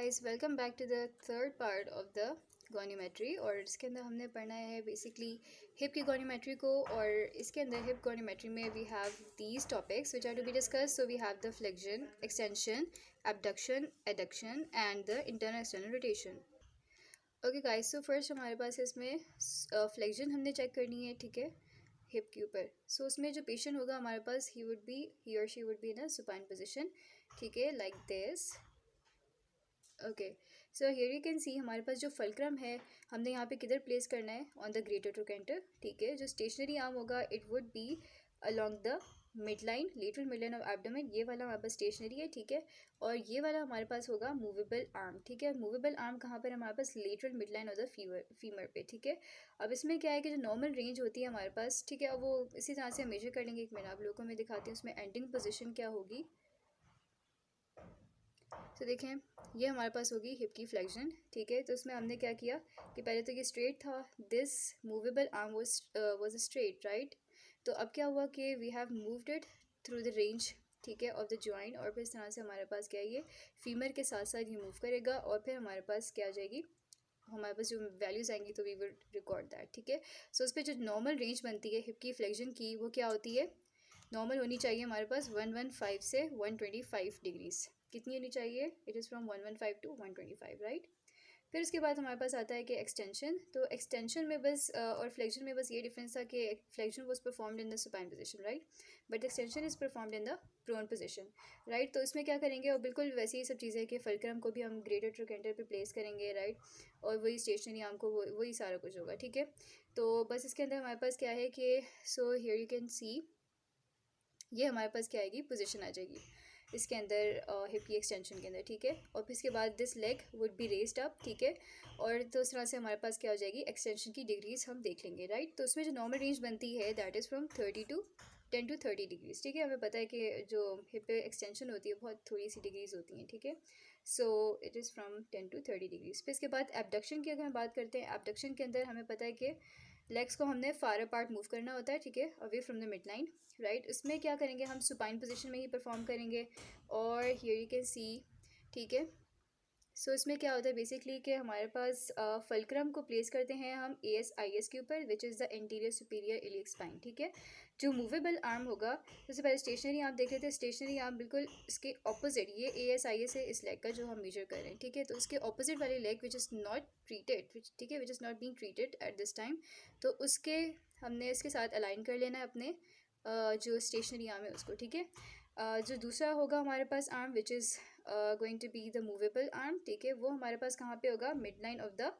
Guys, welcome back to the third part of the goniometry. और इसके अंदर हमने पढ़ना है बेसिकली हिप की गोनीमेट्री को। और इसके अंदर हिप गोनीमेट्री में we have these topics which are to be discuss. So we have the flexion, extension, abduction, adduction and the internal external rotation. Okay guys, so first हमारे पास इसमें फ्लेक्शन हमने चेक करनी है, ठीक है, हिप के ऊपर। सो उसमें जो पेशेंट होगा हमारे पास, ही और she would be in a supine position, ठीक है, like this. Okay, so here you can सी हमारे पास जो फलक्रम है हमने यहाँ पे किधर प्लेस करना है, ऑन द ग्रेटर ट्रोकेंटर, ठीक है। जो स्टेशनरी आर्म होगा it would be along the mid line, lateral mid line of abdomen. ये वाला हमारे पास स्टेशनरी है, ठीक है। और ये वाला हमारे पास होगा मूवेबल आर्म, ठीक है। मूवेबल आर्म कहाँ पर हमारे पास, lateral mid line of the femur पे, ठीक है। अब इसमें क्या है कि जो नॉर्मल रेंज होती है हमारे पास, ठीक है, अब वो इसी तरह से मेजर कर लेंगे। एक मिनट आप लोगों को मैं दिखाती हूँ उसमें एंडिंग पोजिशन क्या होगी। तो देखें, ये हमारे पास होगी हिप की फ्लेक्शन, ठीक है। तो इसमें हमने क्या किया कि पहले तो ये स्ट्रेट था, this movable arm was straight, right. तो अब क्या हुआ कि we have moved it through the range, ठीक है, ऑफ द जॉइंट। और फिर इस तरह से हमारे पास क्या है, ये फीमर के साथ साथ ये मूव करेगा। और फिर हमारे पास क्या आ जाएगी, हमारे पास जो वैल्यूज़ आएंगी तो वी विल रिकॉर्ड दैट, ठीक है। सो उस पर जो नॉर्मल रेंज बनती है हिप की फ्लेक्शन की, वो क्या होती है, नॉर्मल होनी चाहिए हमारे पास 115 से 125 डिग्रीज। कितनी होनी चाहिए, it is from 115 to 125, right. फिर उसके बाद हमारे पास आता है कि एक्सटेंशन। तो एक्सटेंशन में बस और फ्लेक्शन में बस ये डिफरेंस था कि flexion was performed in the supine position, right, but extension is performed in the prone position, right. तो इसमें क्या करेंगे, और बिल्कुल वैसी ही सब चीज़ें कि फलक्रम को भी हम ग्रेटर ट्रोकेंटर पे प्लेस करेंगे, राइट, और वही स्टेशनरी आर्म को वही सारा कुछ होगा, ठीक है। तो बस इसके अंदर हमारे पास क्या है कि सो हियर यू कैन सी, ये हमारे पास क्या आएगी, पोजीशन आ जाएगी इसके अंदर हिप की एक्सटेंशन के अंदर, ठीक है। और फिर इसके बाद this leg would be raised up, ठीक है। और तो इस तरह से हमारे पास क्या हो जाएगी, एक्सटेंशन की डिग्रीज हम देख लेंगे, राइट। तो उसमें जो नॉर्मल रेंज बनती है that is from 10 to 30 degrees, ठीक है। हमें पता है कि जो हिप पे एक्सटेंशन होती है बहुत थोड़ी सी डिग्रीज होती हैं, ठीक है। So it is from 10 to 30 degrees. फिर इसके बाद एबडक्शन की अगर हम बात करते हैं, एबडक्शन के अंदर हमें पता है कि लेग्स को हमने फार अपार्ट मूव करना होता है, ठीक है, away from the mid line, right. इसमें क्या करेंगे, हम सुपाइन पोजीशन में ही परफॉर्म करेंगे। और हियर यू कैन सी, ठीक है। सो इसमें क्या होता है बेसिकली कि हमारे पास फलक्रम को प्लेस करते हैं हम ASIS के ऊपर, which is the interior superior iliac spine, ठीक है। जो मूवेबल आर्म होगा, सबसे पहले स्टेशनरी आर्म देख लेते हैं। स्टेशनरी आर्म बिल्कुल इसके ऑपोजिट, ये ASIS है इस लेग का जो हम मेजर कर रहे हैं, ठीक है। तो उसके ऑपोजिट वाले leg which is not treated, ठीक है, which is not being treated at this time, तो उसके हमने इसके साथ अलाइन कर लेना है अपने जो स्टेशनरी आर्म है उसको, ठीक है। जो दूसरा होगा हमारे पास arm which is going to be the movable arm, ठीक है, वो हमारे पास कहाँ पे होगा, mid line of the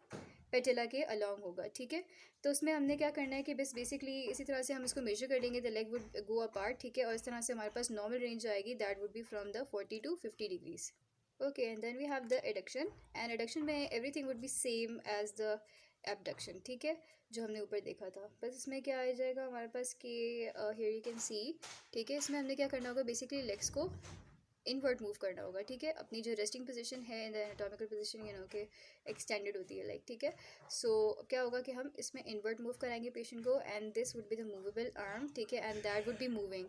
patella के अलॉन्ग होगा, ठीक है। तो उसमें हमने क्या करना है कि बस बेसिकली इसी तरह से हम इसको मेजर कर लेंगे, the leg would go apart, ठीक है। और इस तरह से हमारे पास नॉर्मल रेंज आएगी, that would be from the 40 to 50 degrees. Okay, and then we have the adduction. And adduction में everything would be same as the abduction, ठीक है, जो हमने ऊपर देखा था। बस इसमें क्या आ जाएगा हमारे पास कि हियर यू कैन सी, ठीक है, इसमें हमने क्या करना होगा, बेसिकली लेग्स को इनवर्ट मूव करना होगा, ठीक है। अपनी जो रेस्टिंग पोजीशन है in the anatomical position, you know के एक्सटेंडेड होती है लाइक, ठीक है। सो क्या होगा कि हम इसमें इनवर्ट मूव कराएंगे पेशेंट को, and this would be the movable arm, ठीक है, and that would be moving.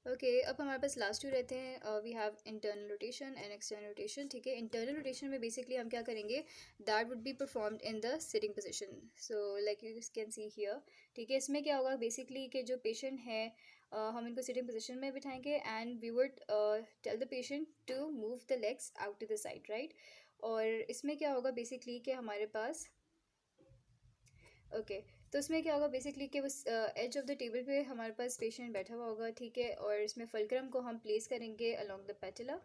Okay, अब हमारे पास लास्ट टू रहते हैं, we have internal rotation and external rotation, ठीक है। इंटरनल रोटेशन में बेसिकली हम क्या करेंगे, that would be performed in the sitting position, so like you can see here, ठीक है। इसमें क्या होगा बेसिकली कि जो पेशेंट है हम इनको सिटिंग पोजीशन में बिठाएंगे, and we would tell the patient to move the legs out to the side, right. और इसमें क्या होगा बेसिकली कि हमारे पास, ओके, तो इसमें क्या होगा बेसिकली कि उस एज ऑफ द टेबल पे हमारे पास पेशेंट बैठा हुआ होगा, ठीक है। और इसमें फलक्रम को हम प्लेस करेंगे अलोंग द पेटिला,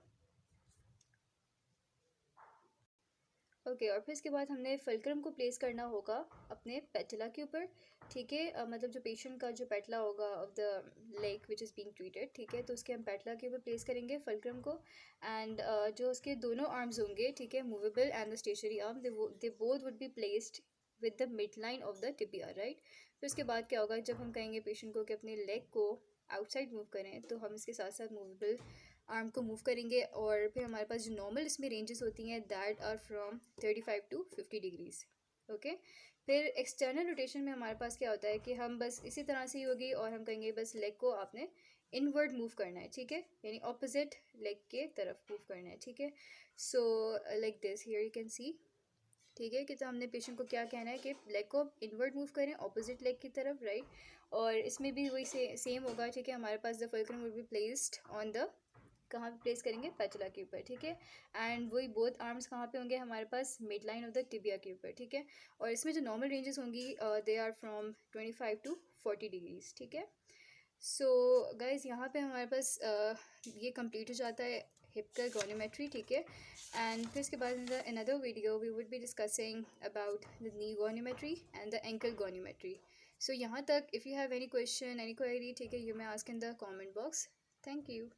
ओके। और फिर इसके बाद हमने फलक्रम को प्लेस करना होगा अपने पेटिला के ऊपर, ठीक है, मतलब जो पेशेंट का जो पेटला होगा of the leg which is being treated, ठीक है, तो उसके हम पेटला के ऊपर प्लेस करेंगे फलक्रम को। एंड जो उसके दोनों आर्म्स होंगे, ठीक है, movable and the stationary arm, they both would be placed with the mid line of the tibia, right. फिर उसके बाद क्या होगा, जब हम कहेंगे पेशेंट को कि अपने लेग को आउटसाइड मूव करें, तो हम इसके साथ साथ मूवेबल आर्म को मूव करेंगे। और फिर हमारे पास जो नॉर्मल इसमें रेंजेस होती हैं that are from 35 to 50 degrees, okay. फिर एक्सटर्नल रोटेशन में हमारे पास क्या होता है कि हम बस इसी तरह से ही होगी, और हम कहेंगे बस लेग को आपने इनवर्ड मूव करना है, ठीक है, यानी ऑपोजिट लेग के तरफ मूव करना है, ठीक है। So like this here you can सी, ठीक है, कि तो हमने पेशेंट को क्या कहना है कि लेग को इनवर्ड मूव करें ऑपोजिट लेग की तरफ, राइट। और इसमें भी वही सेम होगा, ठीक है। हमारे पास the fulcrum will be placed on the, कहाँ पे प्लेस करेंगे, पैटुला के ऊपर, ठीक है। एंड वही बोथ आर्म्स कहाँ पे होंगे हमारे पास, mid line of the tibia के ऊपर, ठीक है। और इसमें जो नॉर्मल रेंजेस होंगी they are from 25 to 40 degrees, ठीक है। सो गाइज यहाँ पे हमारे पास ये कंप्लीट हो जाता है हिप का गोनोमेट्री, ठीक है। एंड फिर इसके बाद in the another video we would be discussing about the knee goniometry and the ankle goniometry. So यहाँ तक if you have any question any query, ठीक है, you may ask in the comment box. Thank you.